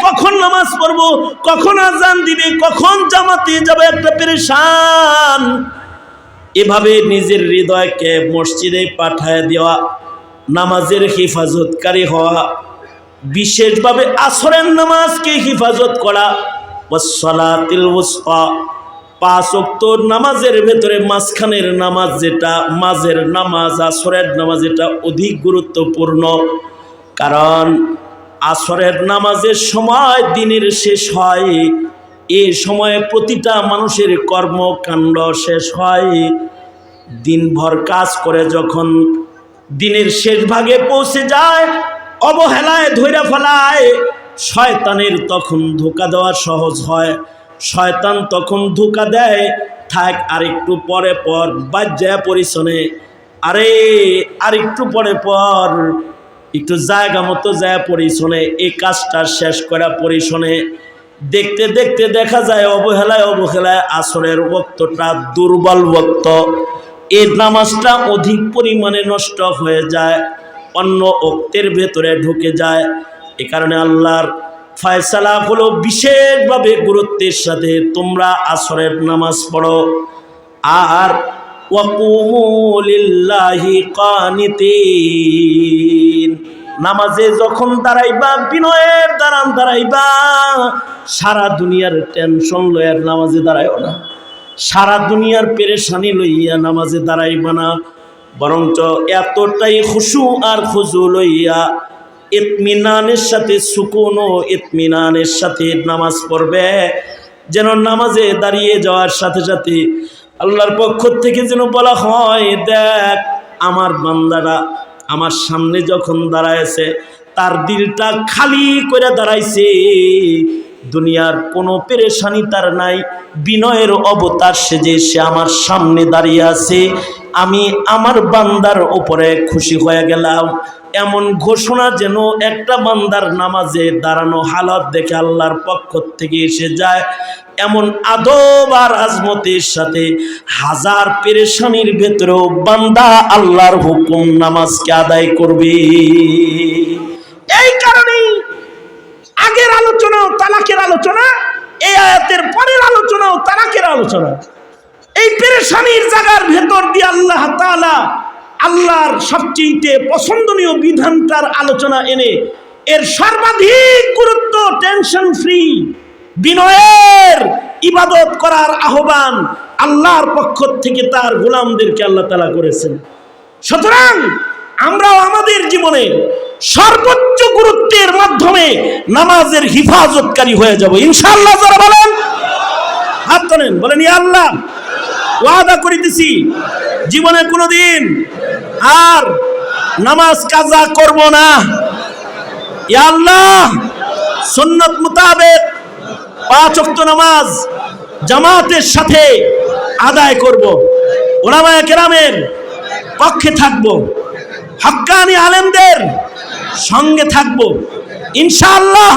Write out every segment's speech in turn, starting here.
কখন নামাজ পড়বো, কখন আজান দিবে, কখন জামাতে যাবে, একটা পেরেশান। এভাবে নিজের হৃদয়কে মসজিদে পাঠায় দেওয়া, নামাজের হেফাজতকারী হওয়া, বিশেষভাবে আসরের নামাজকে হেফাজত করা, ওয়াসসালাতিল ওয়াসতা, 5 ওয়াক্ত নামাজের ভেতরে মাঝখানের নামাজ যেটা, মাঝের নামাজ আসরের নামাজ, এটা অধিক গুরুত্বপূর্ণ। কারণ আসরের নামাজের সময় দিনের শেষ হয়, এই সময়ে প্রতিটা মানুষের কর্মকাণ্ড শেষ হয়। দিনভর কাজ করে যখন দিনের শেষ ভাগে পৌঁছে যায়, অবহেলায় ধইরা ফেলায়, শয়তানের তখন ধোঁকা দেওয়া সহজ হয়। শয়তান তখন ধোঁকা দেয়, থাক আরেকটু পরে পর বাজ্যা পরিছনে, আরে আরেকটু পরে পর একটু জায়গা মতো যায় পরিছনে, এই কাজটা শেষ করা পরিছনে। দেখতে দেখতে দেখা যায় অবহেলায় অবহেলায় আসরের ওয়াক্তটা দুর্বল ওয়াক্ত, এই নামাজটা অধিক পরিমাণে নষ্ট হয়ে যায়, অন্য ওক্তের ভেতরে ঢুকে যায়। এ কারণে আল্লাহর ফয়সালা হলো বিশেষভাবে গুরুত্বের সাথে তোমরা আসরের নামাজ পড়ো। আর ওয়াকুমু লিল্লাহি কানিতিন, নামাজে যখন দাঁড়াইবা বিনয়ের দ্বারান দাঁড়াইবা, সারা দুনিয়ার টেনশন লইয়ার নামাজে দাঁড়াইও না, সারা দুনিয়ার পেরেশানি লইয়া নামাজে দাঁড়াইবা না, বরঞ্চ এতটাই খুশু আর খুজু লইয়া ইতমিনানের সাথে, সুকুন ও ইতমিনানের সাথে নামাজ পড়বে, যেন নামাজে দাঁড়িয়ে যাওয়ার সাথে সাথে আল্লাহর পক্ষ থেকে যেন বলা হয়, দেখ আমার বান্দারা আমার সামনে যখন দাঁড়াইছে, তার দিলটা খালি করে দাঁড়াইছে, দুনিয়ার কোনো পেরেশানি তার নাই, বিনয়ের অবতার সেজে সে আমার সামনে দাঁড়িয়ে আছে, আমি আমার বান্দার উপরে খুশি হয়ে গেলাম। এমন ঘোষণা যেন একটা বান্দার নামাজে দাঁড়ানো হালত দেখে আল্লাহর পক্ষ থেকে এসে যায়। এমন আদব আর আজমতের সাথে হাজার পেরেশানির ভেতরেও বান্দা আল্লাহর হুকুম নামাজকে আদায় করবে। এই কারণেই আগের আলোচনাও তালাকের আলোচনা, এই আয়াতের পরের আলোচনাও তালাকের আলোচনা। এই পেরেশানির জায়গার ভেতর দিয়ে আল্লাহ তাআলা আল্লাহর সবচেয়ে পছন্দনীয় বিধানটার আলোচনা এনে এর সর্বাধিক গুরুত্ব টেনশন ফ্রি বিনয়ের ইবাদত করার আহ্বান আল্লাহর পক্ষ থেকে তার গোলামদেরকে আল্লাহ তাআলা করেছেন। সুতরাং আমরাও আমাদের জীবনে সর্বোচ্চ গুরুত্বের মাধ্যমে নামাজের হিফাজতকারী হয়ে যাব ইনশাআল্লাহ। যারা বলেন হাত তোলেন, বলেন ইয়া আল্লাহ, ওয়াদা করিতেছি জীবনে কোনোদিন আর নামাজ কাজা করব না। ইয়া আল্লাহ, সুন্নাত মোতাবেক 5 ওয়াক্ত নামাজ জামাতের সাথে আদায় করব, উলামায়ে কেরামের পক্ষে থাকব, হক্কানি আলেমদের সঙ্গে থাকব ইনশাআল্লাহ।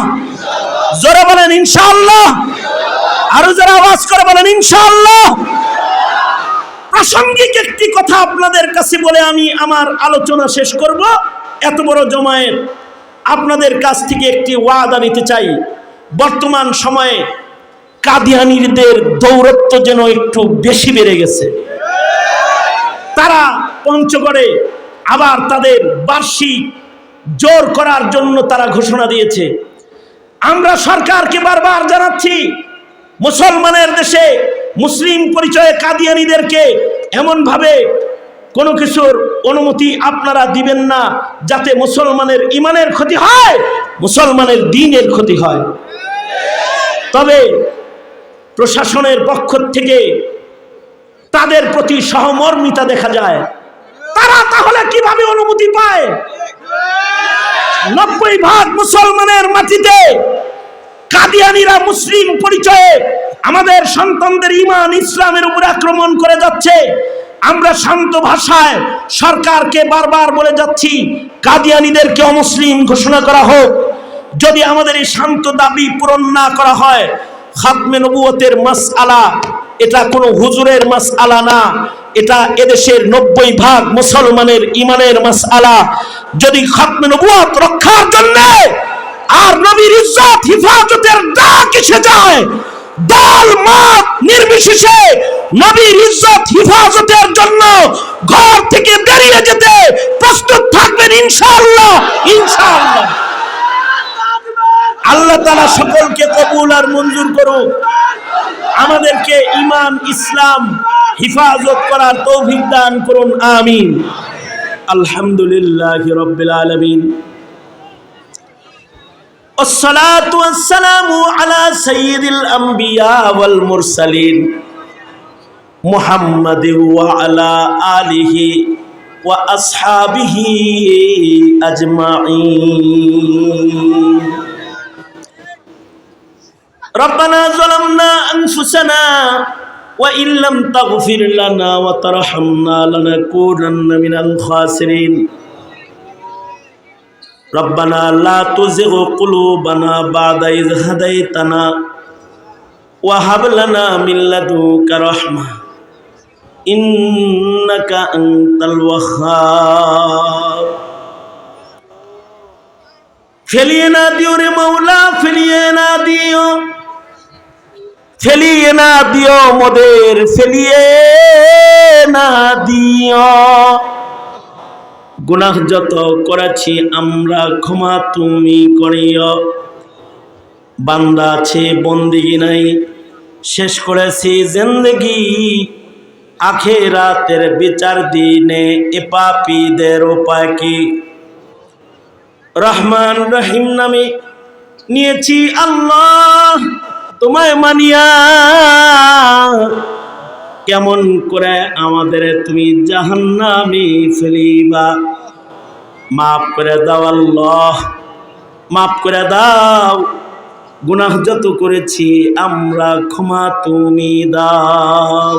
জোরে বলেন ইনশাআল্লাহ, আরো যারা আওয়াজ করে বলেন ইনশাআল্লাহ। প্রাসঙ্গিক একটি কথা আপনাদের কাছে বলে আমি আমার আলোচনা শেষ করব। এত বড় জমায়েত, আপনাদের কাছ থেকে একটি ওয়াদা নিতে চাই। বর্তমান সময়ে কাদিয়ানীদের দৌরত্ব যেন একটু বেশি বেড়ে গেছে। তারা পঞ্চগড়ে আবার তাদের বার্ষিক জোর করার জন্য তারা ঘোষণা দিয়েছে। আমরা সরকারকে বারবার জানাচ্ছি, মুসলমানের দেশে মুসলিম পরিচয়ে কাদিয়ানীদেরকে এমনভাবে কোনো কিছুর অনুমতি আপনারা দিবেন না যাতে মুসলমানের ইমানের ক্ষতি হয়, মুসলমানের দ্বীনের ক্ষতি হয়। তবে প্রশাসনের পক্ষ থেকে তাদের প্রতি সহমর্মিতা দেখা যায়। তারা তাহলে কিভাবে অনুমতি পায়? 90% মুসলমানের মাটিতে কাদিয়ানীরা মুসলিম পরিচয়ে আমাদের সন্তানদের ঈমান ইসলামের উপর আক্রমণ করে যাচ্ছে। আমরা শান্ত ভাষায় সরকারকে বারবার বলে যাচ্ছি, কাদিয়ানীদেরকে অমুসলিম ঘোষণা করা হোক। যদি আমাদের এই শান্ত দাবি পূরণ না করা হয়, খাতমে নবুয়তের মাসআলা এটা কোনো হুজুরের মাসআলা না, এটা এদেশের 90% মুসলমানের ইমানের মাসআলা। যদি খাতমে নবুয়ত রক্ষার জন্য আর নবীর ইজ্জত হিফাজতের ডাক এসে যায়, দল মত নির্বিশেষে নবীর ইজ্জত হিফাজতের জন্য ঘর থেকে বেরিয়ে যেতে প্রস্তুত থাকবেন ইনশাআল্লাহ। ইনশাআল্লাহ আল্লাহ তাআলা সকলকে কবুল আর মঞ্জুর করুন, আমাদেরকে ঈমান ইসলাম হিফাজত করার তৌফিক দান করুন, আমিন। আলহামদুলিল্লাহি রাব্বিল আলামিন, والصلاة والسلام على سيد الأنبياء والمرسلين محمد وعلى آله وأصحابه أجمعين. ربنا ظلمنا أنفسنا وإن لم تغفر لنا وترحمنا لنكونن من الخاسرين. ربنا لا تزغ قلوبنا بعد إذ هديتنا وهب لنا من لدنك رحمة إنك أنت الوهاب. ফেলিয়ে না দিও রে মৌলা, ফেলিয়ে না দিও, ফেলিয়ে না দিও মোদের, ফেলিয়ে না দিও। গুনাহ যত করেছি আমরা ক্ষমা তুমি করিও। বান্দা আছে বন্দিগি নাই, শেষ করেছি জিন্দেগি, আখিরাতের বিচার দিনে এ পাপীদের উপায় কি? রহমান রহিম নামে নিয়েছি আল্লাহ তোমায় মানিয়া, কেমন করে আমাদের তুমি জাহান্নামে ফেলিবা? মাফ করে দাও আল্লাহ, মাফ করে দাও, গুনাহ যত করেছি আমরা ক্ষমা তুমি দাও।